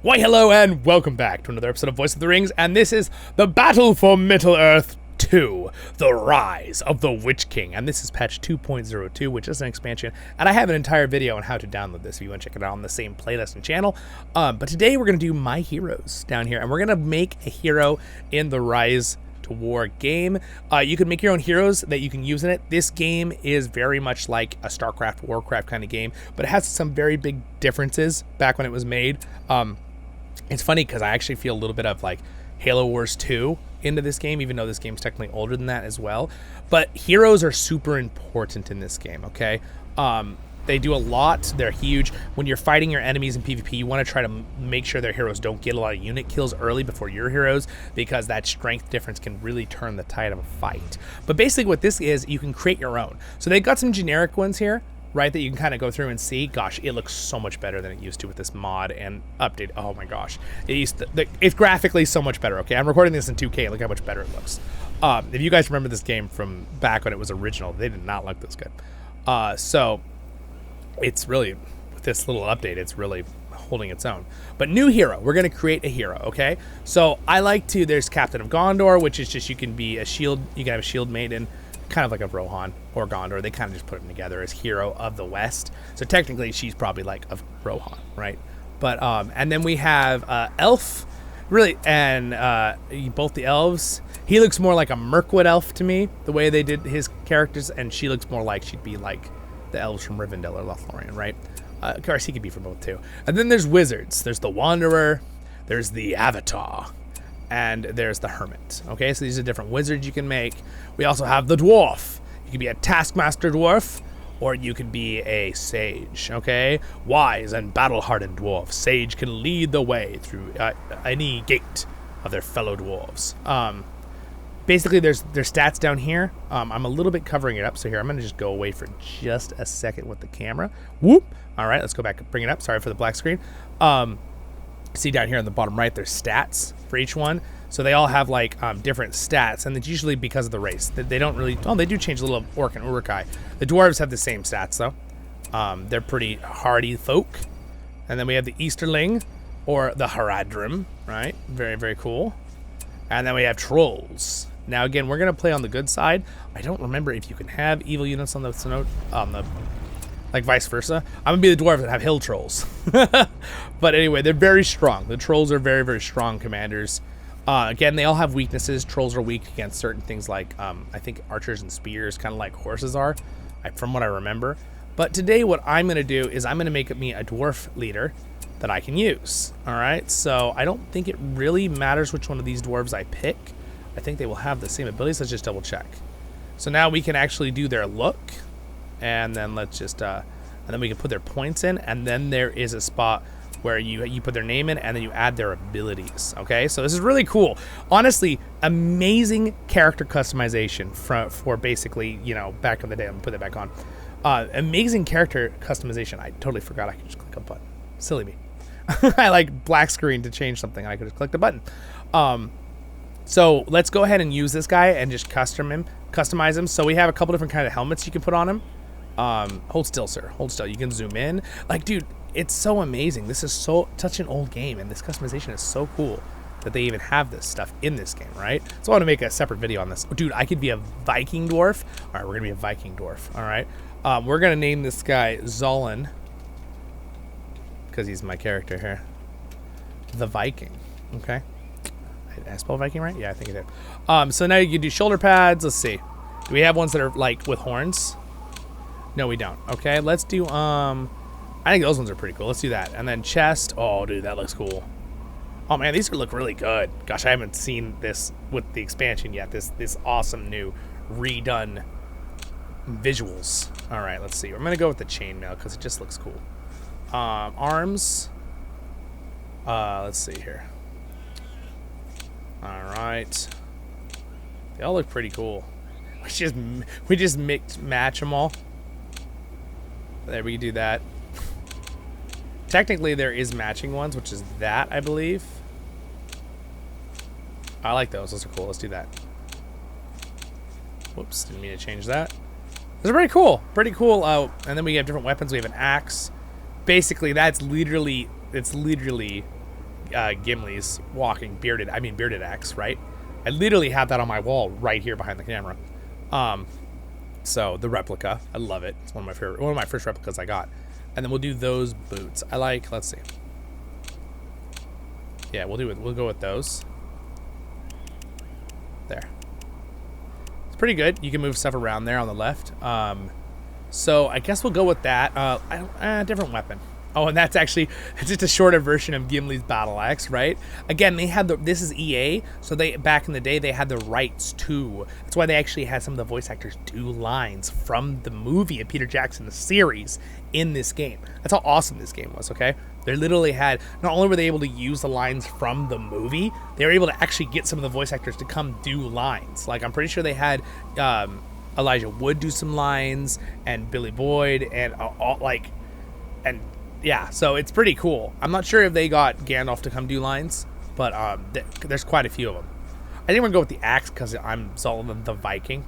Why hello and welcome back to another episode of Voice of the Rings, and this is the Battle for Middle-earth 2, The Rise of the Witch King, and this is patch 2.02, which is an expansion, and I have an entire video on how to download this if you want to check it out on the same playlist and channel. But today we're going to do my heroes down here, and we're going to make a hero in the Rise to War game. You can make your own heroes that you can use in it. This game is very much like a StarCraft, Warcraft kind of game, but it has some very big differences back when it was made. It's funny because I actually feel a little bit of like Halo Wars 2 into this game, even though this game's technically older than that as well. But heroes are super important in this game, okay? They do a lot. They're huge. When you're fighting your enemies in PvP, you want to try to make sure their heroes don't get a lot of unit kills early before your heroes, because that strength difference can really turn the tide of a fight. But basically what this is, you can create your own. So they've got some generic ones here, right, that you can kind of go through and see. Gosh, it looks so much better than it used to with this mod and update. Oh my gosh, it's graphically so much better. Okay, I'm recording this in 2K. Look how much better it looks. If you guys remember this game from back when it was original, they did not look this good. So it's really, with this little update, it's really holding its own. But new hero, we're gonna create a hero. Okay, so I like to. There's Captain of Gondor, which is just you can be a shield. You can have a shield maiden, kind of like a Rohan or Gondor. They kind of just put them together as hero of the West. So technically she's probably like a Rohan, right? But and then we have elf, really, and both the elves. He looks more like a Mirkwood elf to me, the way they did his characters, and she looks more like she'd be like the elves from Rivendell or Lothlorien, right? Of course, he could be from both too. And then there's wizards. There's the Wanderer, there's the Avatar, and there's the Hermit. Okay, so these are different wizards you can make. We also have the Dwarf. You can be a Taskmaster Dwarf, or you can be a Sage, okay? Wise and battle-hardened Dwarf. Sage can lead the way through any gate of their fellow Dwarves. Basically, there's their stats down here. I'm a little bit covering it up, so here, I'm going to just go away for just a second with the camera. Whoop! All right, let's go back and bring it up. Sorry for the black screen. See down here on the bottom right, there's stats for each one. So they all have like different stats, and it's usually because of the race. They don't really, oh, they do change a little Orc and Uruk-hai. The Dwarves have the same stats though. They're pretty hardy folk. And then we have the Easterling, or the Haradrim, right? Very, very cool. And then we have Trolls. Now again, we're gonna play on the good side. I don't remember if you can have evil units on the like vice versa. I'm gonna be the dwarves that have hill trolls. But anyway, they're very strong. The trolls are very, very strong commanders. Again, they all have weaknesses. Trolls are weak against certain things like, I think archers and spears, kind of like horses are, from what I remember. But today what I'm gonna do is I'm gonna make me a dwarf leader that I can use. All right, so I don't think it really matters which one of these dwarves I pick. I think they will have the same abilities. Let's just double check. So now we can actually do their look. And then let's just, and then we can put their points in, and then there is a spot where you put their name in, and then you add their abilities. Okay, so this is really cool. Honestly, amazing character customization for basically, you know, back in the day. I'm gonna put that back on. Amazing character customization. I totally forgot I could just click a button. Silly me. I like black screen to change something. I could just click the button. So let's go ahead and use this guy and just customize him. So we have a couple different kind of helmets you can put on him. Hold still, sir. Hold still. You can zoom in. Like, dude, it's so amazing. This is such an old game, and this customization is so cool that they even have this stuff in this game, right? So I want to make a separate video on this. Oh, dude, I could be a Viking dwarf. All right, we're gonna be a Viking dwarf. All right, we're gonna name this guy Zollin because he's my character here. The Viking. Okay. Did I spell Viking right? Yeah, I think I did. So now you can do shoulder pads. Let's see. Do we have ones that are like with horns? No, we don't. Okay, let's do, I think those ones are pretty cool. Let's do that. And then chest. Oh, dude, that looks cool. Oh, man, these look really good. Gosh, I haven't seen this with the expansion yet. This awesome new redone visuals. All right, let's see. I'm going to go with the chainmail because it just looks cool. Arms. Let's see here. All right. They all look pretty cool. We just match them all. There, we do that. Technically, there is matching ones, which is that, I believe. I like those. Those are cool. Let's do that. Whoops, didn't mean to change that. Those are pretty cool. Pretty cool. And then we have different weapons. We have an axe. Basically, it's literally Gimli's walking bearded axe, right? I literally have that on my wall right here behind the camera. So the replica, I love it. It's one of my first replicas I got. And then we'll do those boots. Let's see. Yeah, we'll go with those. There. It's pretty good. You can move stuff around there on the left. So I guess we'll go with that. Different weapon. Oh, and that's actually, it's just a shorter version of Gimli's battle axe, right? Again, they had this is EA, so back in the day, they had the rights to, that's why they actually had some of the voice actors do lines from the movie of Peter Jackson, the series, in this game. That's how awesome this game was, okay? They literally had, not only were they able to use the lines from the movie, they were able to actually get some of the voice actors to come do lines. Like, I'm pretty sure they had Elijah Wood do some lines, and Billy Boyd, and yeah, so it's pretty cool. I'm not sure if they got Gandalf to come do lines, but there's quite a few of them. I think we're going to go with the axe because I'm Zollin the Viking.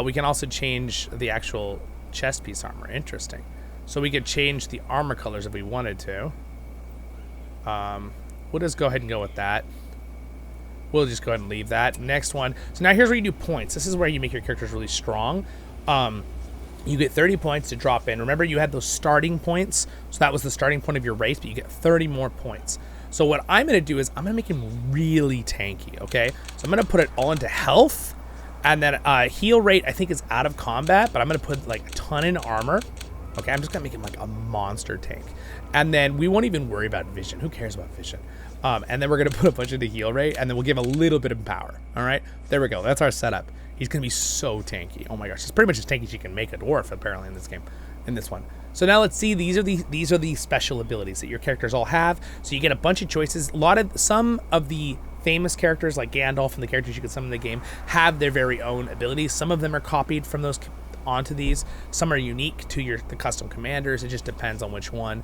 We can also change the actual chest piece armor. Interesting. So we could change the armor colors if we wanted to. We'll just go ahead and go with that. We'll just go ahead and leave that. Next one. So now here's where you do points. This is where you make your characters really strong. You get 30 points to drop in. Remember, you had those starting points. So that was the starting point of your race, but you get 30 more points. So what I'm going to do is I'm going to make him really tanky, okay? So I'm going to put it all into health. And then heal rate, I think, is out of combat, but I'm going to put, like, a ton in armor. Okay, I'm just going to make him, like, a monster tank. And then we won't even worry about vision. Who cares about vision? And then we're going to put a bunch into heal rate, and then we'll give a little bit of power, all right? There we go. That's our setup. He's going to be so tanky. Oh my gosh. It's pretty much as tanky as you can make a dwarf, apparently, in this game, in this one. So now let's see. These are the special abilities that your characters all have. So you get a bunch of choices. Some of the famous characters, like Gandalf and the characters you can summon in the game, have their very own abilities. Some of them are copied from those onto these. Some are unique to the custom commanders. It just depends on which one.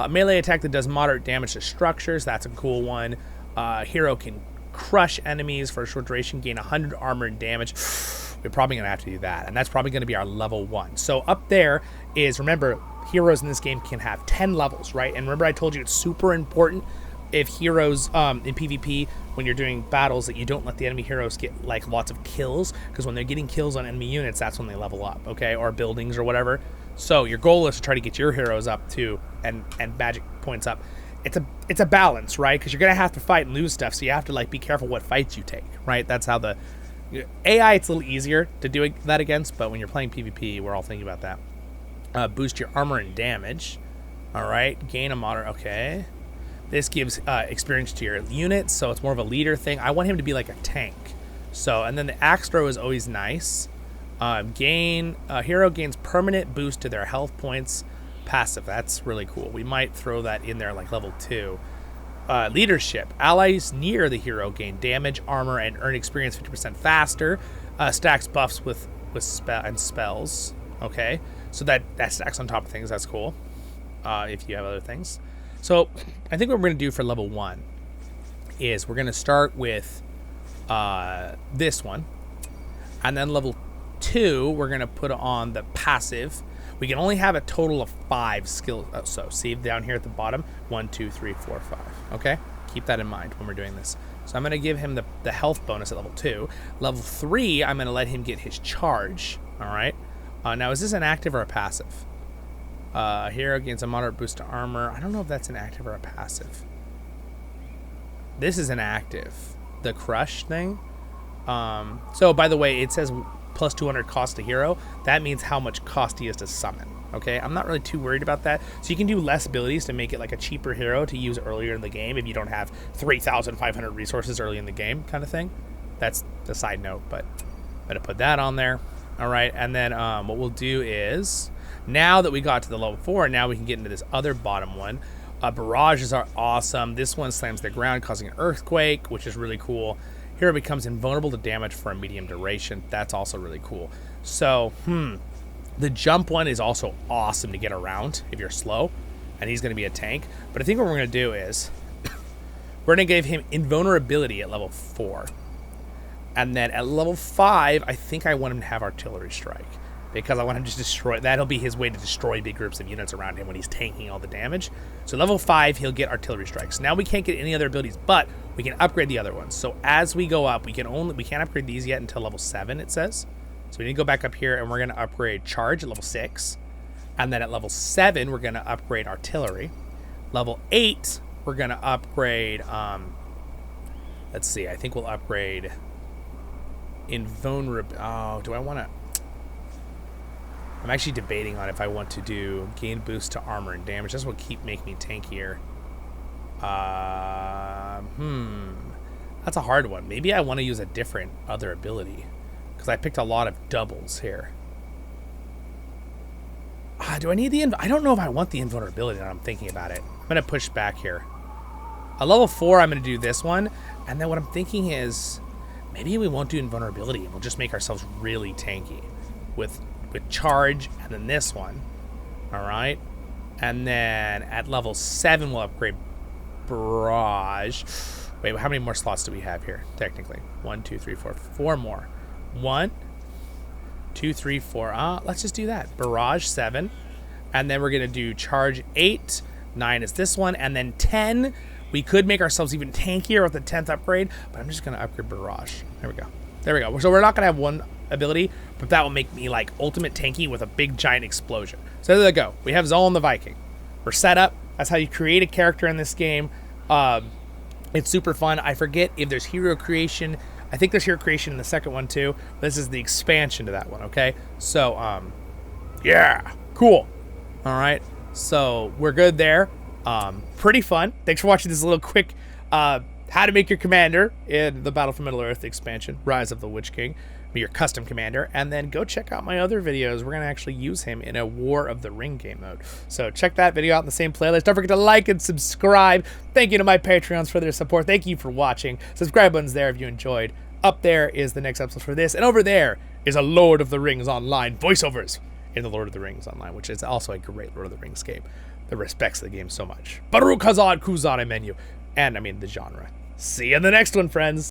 Melee attack that does moderate damage to structures. That's a cool one. Hero can crush enemies for a short duration, gain 100 armor and damage. We're probably going to have to do that, and that's probably going to be our level 1. So up there is, remember, heroes in this game can have 10 levels, right? And remember I told you it's super important if heroes in PvP, when you're doing battles, that you don't let the enemy heroes get like lots of kills, because when they're getting kills on enemy units, that's when they level up, okay? Or buildings or whatever. So your goal is to try to get your heroes up too, and magic points up. It's a balance, right? Because you're gonna have to fight and lose stuff, so you have to like be careful what fights you take, right? That's how the AI, it's a little easier to do that against, but when you're playing PvP, we're all thinking about that. Boost your armor and damage. All right, gain a moderate. Okay, this gives experience to your units, so it's more of a leader thing. I want him to be like a tank. So, and then the axe throw is always nice. Hero gains permanent boost to their health points. Passive, that's really cool. We might throw that in there like level 2. Leadership, allies near the hero gain damage, armor, and earn experience 50% faster. Stacks buffs with spells. Okay, so that stacks on top of things. That's cool. If you have other things. So I think what we're gonna do for level 1 is we're gonna start with this one, and then level 2 we're gonna put on the passive. We can only have a total of 5 skills. So see down here at the bottom, 1, 2, 3, 4, 5. Okay, keep that in mind when we're doing this. So I'm going to give him the health bonus at level 2. Level 3, I'm going to let him get his charge. All right. Now, is this an active or a passive? Hero gains a moderate boost to armor. I don't know if that's an active or a passive. This is an active. The crush thing. So by the way, it says plus 200 cost to hero. That means how much cost he is to summon. Okay, I'm not really too worried about that. So you can do less abilities to make it like a cheaper hero to use earlier in the game if you don't have 3,500 resources early in the game, kind of thing. That's the side note, but I'm gonna put that on there. All right, and then what we'll do is, now that we got to the level 4, now we can get into this other bottom one. Barrages are awesome. This one slams the ground, causing an earthquake, which is really cool. Hero becomes invulnerable to damage for a medium duration. That's also really cool. So, the jump one is also awesome to get around if you're slow, and he's going to be a tank. But I think what we're going to do is we're going to give him invulnerability at level 4. And then at level 5, I think I want him to have artillery strike. because I want him to just destroy. That'll be his way to destroy big groups of units around him when he's tanking all the damage. So level 5, he'll get artillery strikes. Now we can't get any other abilities, but we can upgrade the other ones. So as we go up, we can't upgrade these yet until level 7, it says. So we need to go back up here, and we're going to upgrade charge at level 6. And then at level 7, we're going to upgrade artillery. Level 8, we're going to upgrade, let's see, I think we'll upgrade invulnerability. Oh, do I want to? I'm actually debating on if I want to do gain boost to armor and damage. That's what keep making me tankier. That's a hard one. Maybe I want to use a different other ability, because I picked a lot of doubles here. Do I need the... I don't know if I want the invulnerability now I'm thinking about it. I'm going to push back here. At level 4, I'm going to do this one. And then what I'm thinking is, maybe we won't do invulnerability, and we'll just make ourselves really tanky with charge, and then this one. All right. And then at level 7, we'll upgrade barrage. Wait, how many more slots do we have here, technically? 1, 2, 3, 4. 4 more. 1, 2, 3, 4. Let's just do that. Barrage 7. And then we're going to do charge 8. 9 is this one. And then 10. We could make ourselves even tankier with the 10th upgrade, but I'm just going to upgrade barrage. There we go. There we go. So we're not going to have one ability, but that will make me like ultimate tanky with a big giant explosion. So there we go. We have Zollin the Viking. We're set up. That's how you create a character in this game. It's super fun. I forget if there's hero creation. I think there's hero creation in the second one too. This is the expansion to that one, okay? So, yeah, cool. All right, so we're good there. Pretty fun. Thanks for watching this little quick how to make your commander in the Battle for Middle-earth expansion, Rise of the Witch King, be your custom commander, and then go check out my other videos. We're going to actually use him in a War of the Ring game mode. So check that video out in the same playlist. Don't forget to like and subscribe. Thank you to my Patreons for their support. Thank you for watching. Subscribe button's there if you enjoyed. Up there is the next episode for this, and over there is a Lord of the Rings Online voiceovers in the Lord of the Rings Online, which is also a great Lord of the Rings game that respects the game so much. Baruch Hazad Kuzan menu, and I mean the genre. See you in the next one, friends.